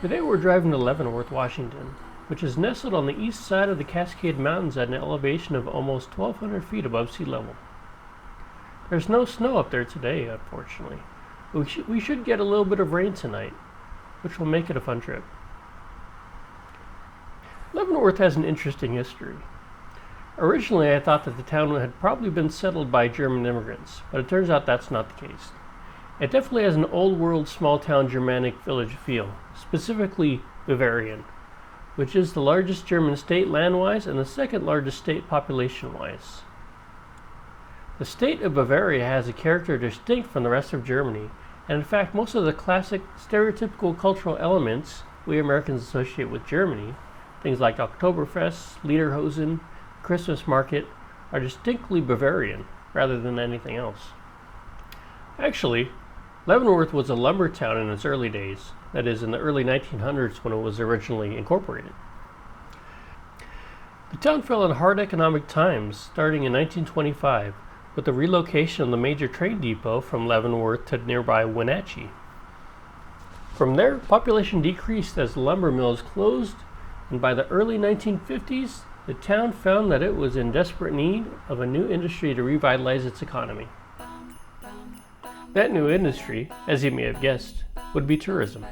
Today we're driving to Leavenworth, Washington, which is nestled on the east side of the Cascade Mountains at an elevation of almost 1,200 feet above sea level. There's no snow up there today, unfortunately. We should get a little bit of rain tonight, which will make it a fun trip. Leavenworth has an interesting history. Originally, I thought that the town had probably been settled by German immigrants, but it turns out that's not the case. It definitely has an old-world, small-town Germanic village feel, specifically Bavarian, which is the largest German state land-wise and the second largest state population-wise. The state of Bavaria has a character distinct from the rest of Germany, and in fact most of the classic stereotypical cultural elements we Americans associate with Germany, things like Oktoberfest, Lederhosen, Christmas market, are distinctly Bavarian rather than anything else. Actually, Leavenworth was a lumber town in its early days, that is, in the early 1900s when it was originally incorporated. The town fell in hard economic times starting in 1925 with the relocation of the major train depot from Leavenworth to nearby Wenatchee. From there, population decreased as the lumber mills closed, and by the early 1950s, the town found that it was in desperate need of a new industry to revitalize its economy. That new industry, as you may have guessed, would be tourism.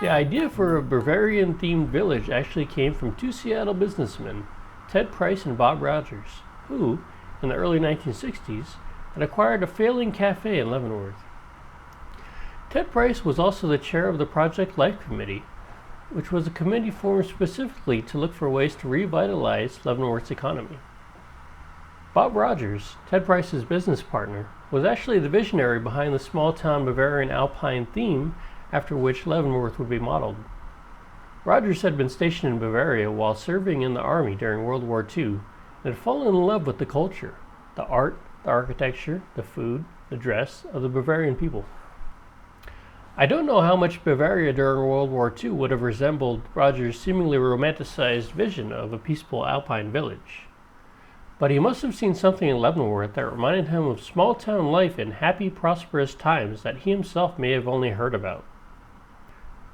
The idea for a Bavarian-themed village actually came from two Seattle businessmen, Ted Price and Bob Rogers, who, in the early 1960s, had acquired a failing cafe in Leavenworth. Ted Price was also the chair of the Project Life Committee, which was a committee formed specifically to look for ways to revitalize Leavenworth's economy. Bob Rogers, Ted Price's business partner, was actually the visionary behind the small-town Bavarian Alpine theme after which Leavenworth would be modeled. Rogers had been stationed in Bavaria while serving in the army during World War II and had fallen in love with the culture, the art, the architecture, the food, the dress of the Bavarian people. I don't know how much Bavaria during World War II would have resembled Rogers' seemingly romanticized vision of a peaceful Alpine village, but he must have seen something in Leavenworth that reminded him of small-town life in happy, prosperous times that he himself may have only heard about.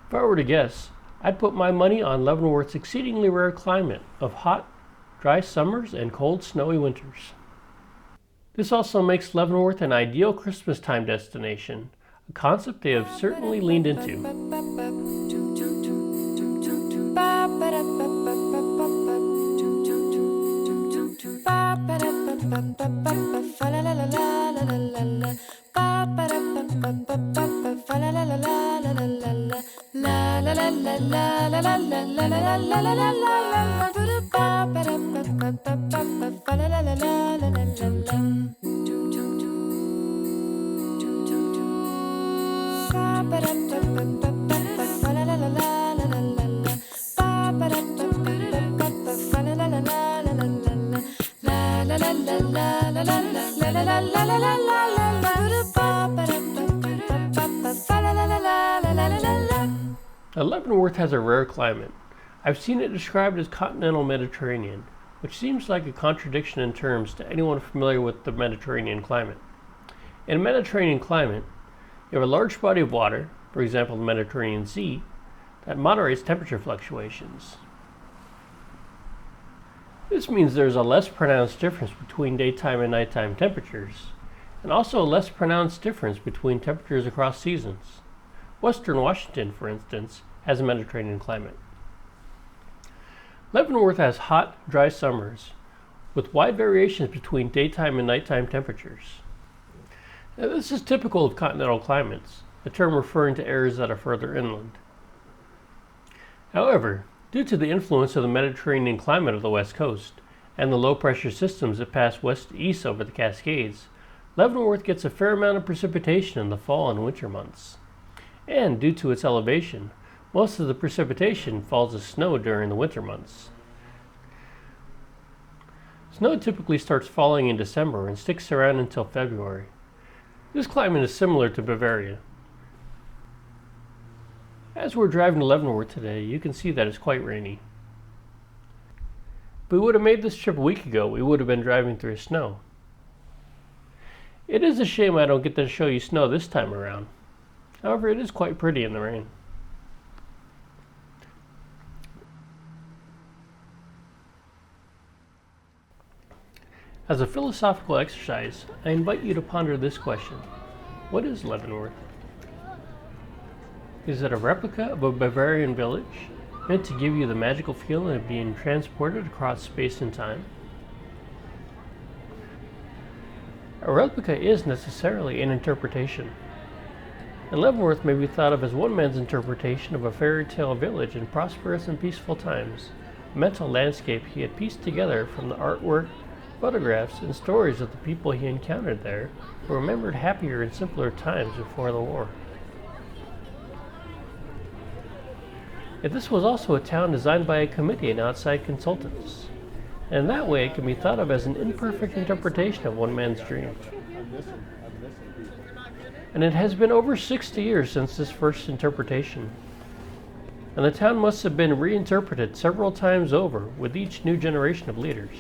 If I were to guess, I'd put my money on Leavenworth's exceedingly rare climate of hot, dry summers and cold, snowy winters. This also makes Leavenworth an ideal Christmas time destination, a concept they have certainly leaned into. Now, Leavenworth has a rare climate. I've seen it described as continental Mediterranean, which seems like a contradiction in terms to anyone familiar with the Mediterranean climate. In a Mediterranean climate, you have a large body of water, for example the Mediterranean Sea, that moderates temperature fluctuations. This means there's a less pronounced difference between daytime and nighttime temperatures, and also a less pronounced difference between temperatures across seasons. Western Washington, for instance, has a Mediterranean climate. Leavenworth has hot, dry summers, with wide variations between daytime and nighttime temperatures. Now, this is typical of continental climates, a term referring to areas that are further inland. However, due to the influence of the Mediterranean climate of the West Coast and the low-pressure systems that pass west to east over the Cascades, Leavenworth gets a fair amount of precipitation in the fall and winter months. And due to its elevation, most of the precipitation falls as snow during the winter months. Snow typically starts falling in December and sticks around until February. This climate is similar to Bavaria. As we're driving to Leavenworth today, you can see that it's quite rainy. If we would have made this trip a week ago, we would have been driving through snow. It is a shame I don't get to show you snow this time around. However, it is quite pretty in the rain. As a philosophical exercise, I invite you to ponder this question. What is Leavenworth? Is it a replica of a Bavarian village, meant to give you the magical feeling of being transported across space and time? A replica is necessarily an interpretation, and Leavenworth may be thought of as one man's interpretation of a fairy tale village in prosperous and peaceful times, a mental landscape he had pieced together from the artwork, photographs, and stories of the people he encountered there who remembered happier and simpler times before the war. Yet this was also a town designed by a committee and outside consultants, and in that way it can be thought of as an imperfect interpretation of one man's dream. And it has been over 60 years since this first interpretation, and the town must have been reinterpreted several times over with each new generation of leaders.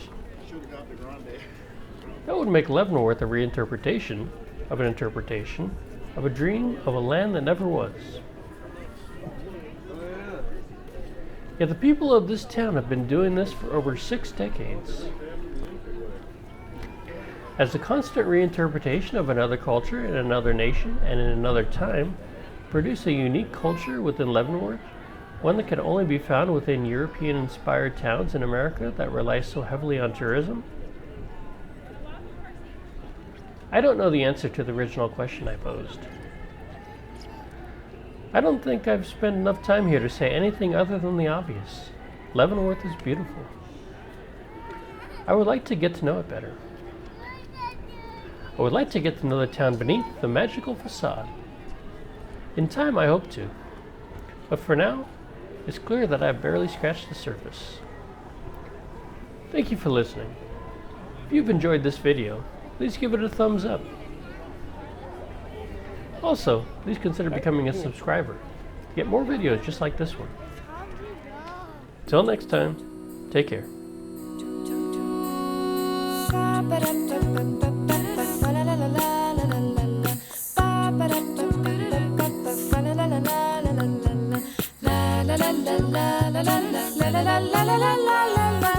That would make Leavenworth a reinterpretation of an interpretation of a dream of a land that never was. Yet the people of this town have been doing this for over 6 decades. As a constant reinterpretation of another culture in another nation and in another time produce a unique culture within Leavenworth, one that can only be found within European-inspired towns in America that rely so heavily on tourism? I don't know the answer to the original question I posed. I don't think I've spent enough time here to say anything other than the obvious. Leavenworth is beautiful. I would like to get to know it better. I would like to get to know the town beneath the magical facade. In time, I hope to. But for now, it's clear that I've barely scratched the surface. Thank you for listening. If you've enjoyed this video, please give it a thumbs up. Also, please consider becoming a subscriber to get more videos just like this one. Till next time, take care. La la la la la la la la la la la la la la la.